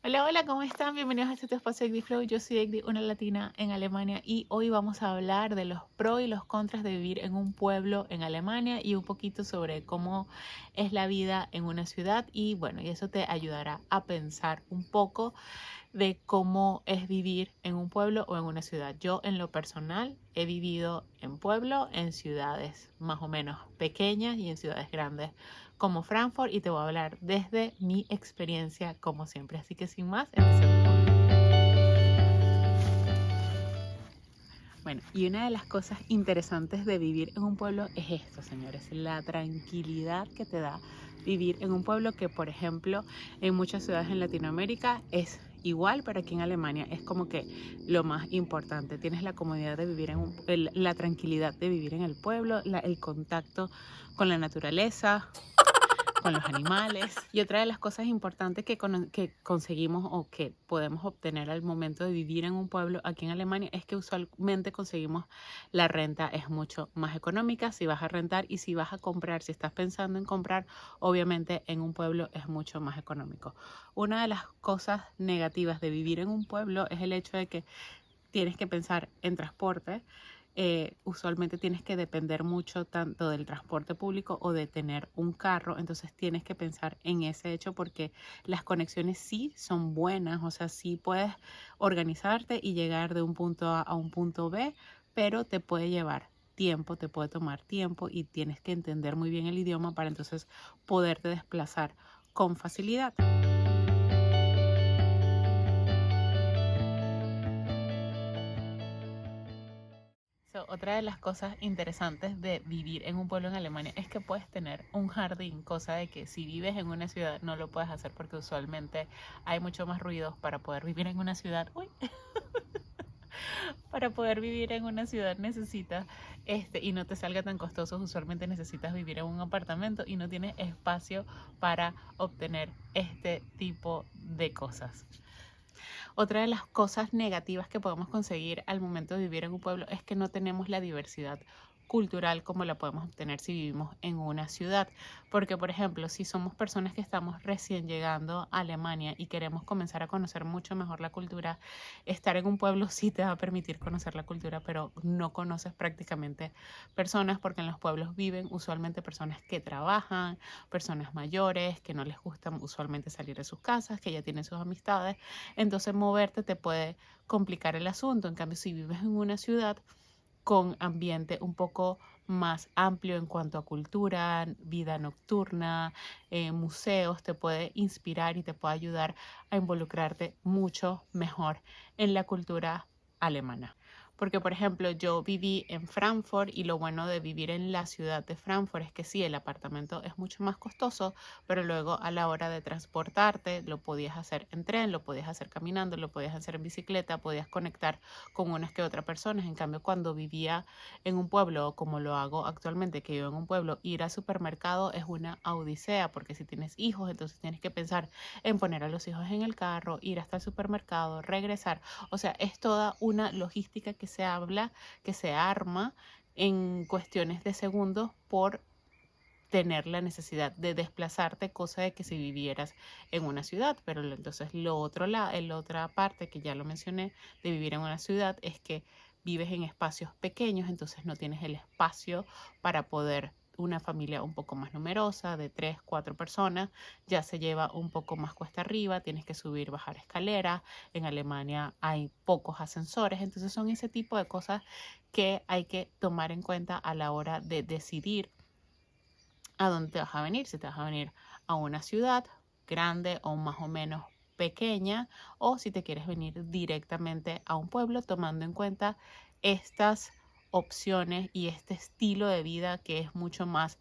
Hola, hola, ¿cómo están? Bienvenidos a este espacio de Flow. Yo soy Egdi, una latina en Alemania, y hoy vamos a hablar de los pros y los contras de vivir en un pueblo en Alemania y un poquito sobre cómo es la vida en una ciudad. Y bueno, y eso te ayudará a pensar un poco de cómo es vivir en un pueblo o en una ciudad. Yo en lo personal he vivido en pueblo, en ciudades más o menos pequeñas y en ciudades grandes como Frankfurt, y te voy a hablar desde mi experiencia como siempre. Así que sin más, empecemos. Bueno, y una de las cosas interesantes de vivir en un pueblo es esto, señores, la tranquilidad que te da vivir en un pueblo que, por ejemplo, en muchas ciudades en Latinoamérica es igual, pero aquí en Alemania es como que lo más importante. Tienes la comodidad de vivir la tranquilidad de vivir en el pueblo, el contacto con la naturaleza, con los animales. Y otra de las cosas importantes que conseguimos o que podemos obtener al momento de vivir en un pueblo aquí en Alemania es que usualmente conseguimos la renta es mucho más económica si vas a rentar, y si vas a comprar, si estás pensando en comprar, obviamente en un pueblo es mucho más económico. Una de las cosas negativas de vivir en un pueblo es el hecho de que tienes que pensar en transporte. Usualmente tienes que depender mucho tanto del transporte público o de tener un carro, entonces tienes que pensar en ese hecho porque las conexiones sí son buenas, o sea, sí puedes organizarte y llegar de un punto A a un punto B, pero te puede llevar tiempo, te puede tomar tiempo y tienes que entender muy bien el idioma para entonces poderte desplazar con facilidad. Otra de las cosas interesantes de vivir en un pueblo en Alemania es que puedes tener un jardín, cosa de que si vives en una ciudad no lo puedes hacer porque usualmente hay mucho más ruidos para poder vivir en una ciudad. Uy, para poder vivir en una ciudad necesitas, y no te salga tan costoso, usualmente necesitas vivir en un apartamento y no tienes espacio para obtener este tipo de cosas. Otra de las cosas negativas que podemos conseguir al momento de vivir en un pueblo es que no tenemos la diversidad cultural como la podemos obtener si vivimos en una ciudad. Porque, por ejemplo, si somos personas que estamos recién llegando a Alemania y queremos comenzar a conocer mucho mejor la cultura, estar en un pueblo sí te va a permitir conocer la cultura, pero no conoces prácticamente personas, porque en los pueblos viven usualmente personas que trabajan, personas mayores, que no les gusta usualmente salir de sus casas, que ya tienen sus amistades. Entonces moverte te puede complicar el asunto. En cambio, si vives en una ciudad con ambiente un poco más amplio en cuanto a cultura, vida nocturna, museos, te puede inspirar y te puede ayudar a involucrarte mucho mejor en la cultura alemana. Porque, por ejemplo, yo viví en Frankfurt, y lo bueno de vivir en la ciudad de Frankfurt es que sí, el apartamento es mucho más costoso, pero luego a la hora de transportarte lo podías hacer en tren, lo podías hacer caminando, lo podías hacer en bicicleta, podías conectar con unas que otras personas. En cambio, cuando vivía en un pueblo, como lo hago actualmente, que vivo en un pueblo, ir al supermercado es una odisea, porque si tienes hijos, entonces tienes que pensar en poner a los hijos en el carro, ir hasta el supermercado, regresar. O sea, es toda una logística que se arma en cuestiones de segundos por tener la necesidad de desplazarte, cosa de que si vivieras en una ciudad. Pero entonces la otra parte que ya lo mencioné de vivir en una ciudad es que vives en espacios pequeños, entonces no tienes el espacio para poder una familia un poco más numerosa, de 3, 4 personas, ya se lleva un poco más cuesta arriba, tienes que subir, bajar escaleras. En Alemania hay pocos ascensores, entonces son ese tipo de cosas que hay que tomar en cuenta a la hora de decidir a dónde te vas a venir, si te vas a venir a una ciudad grande o más o menos pequeña, o si te quieres venir directamente a un pueblo, tomando en cuenta estas opciones y este estilo de vida que es mucho más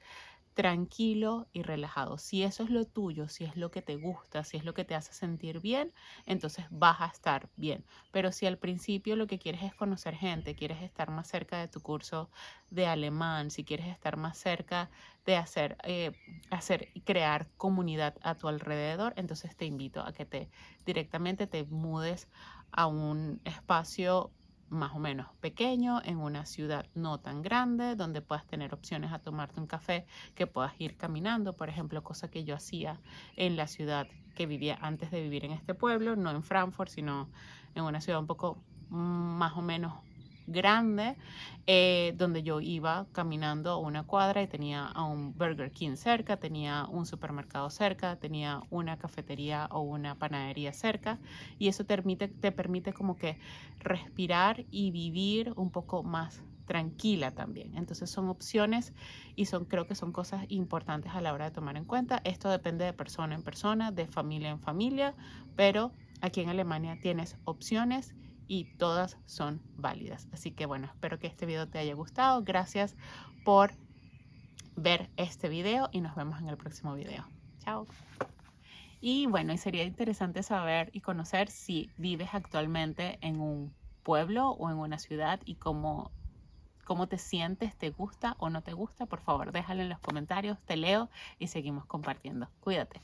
tranquilo y relajado. Si eso es lo tuyo, si es lo que te gusta, si es lo que te hace sentir bien, entonces vas a estar bien. Pero si al principio lo que quieres es conocer gente, quieres estar más cerca de tu curso de alemán, si quieres estar más cerca de hacer y crear comunidad a tu alrededor, entonces te invito a que directamente te mudes a un espacio más o menos pequeño, en una ciudad no tan grande, donde puedas tener opciones a tomarte un café, que puedas ir caminando, por ejemplo, cosa que yo hacía en la ciudad que vivía antes de vivir en este pueblo, no en Frankfurt, sino en una ciudad un poco más o menos grande, donde yo iba caminando una cuadra y tenía a un Burger King cerca, tenía un supermercado cerca, tenía una cafetería o una panadería cerca, y eso te permite como que respirar y vivir un poco más tranquila también. Entonces son opciones y creo que son cosas importantes a la hora de tomar en cuenta. Esto depende de persona en persona, de familia en familia, pero aquí en Alemania tienes opciones y todas son válidas. Así que bueno, espero que este video te haya gustado. Gracias por ver este video y nos vemos en el próximo video. Chao. Y bueno, y sería interesante saber y conocer si vives actualmente en un pueblo o en una ciudad y cómo te sientes, te gusta o no te gusta. Por favor, déjalo en los comentarios, te leo y seguimos compartiendo. Cuídate.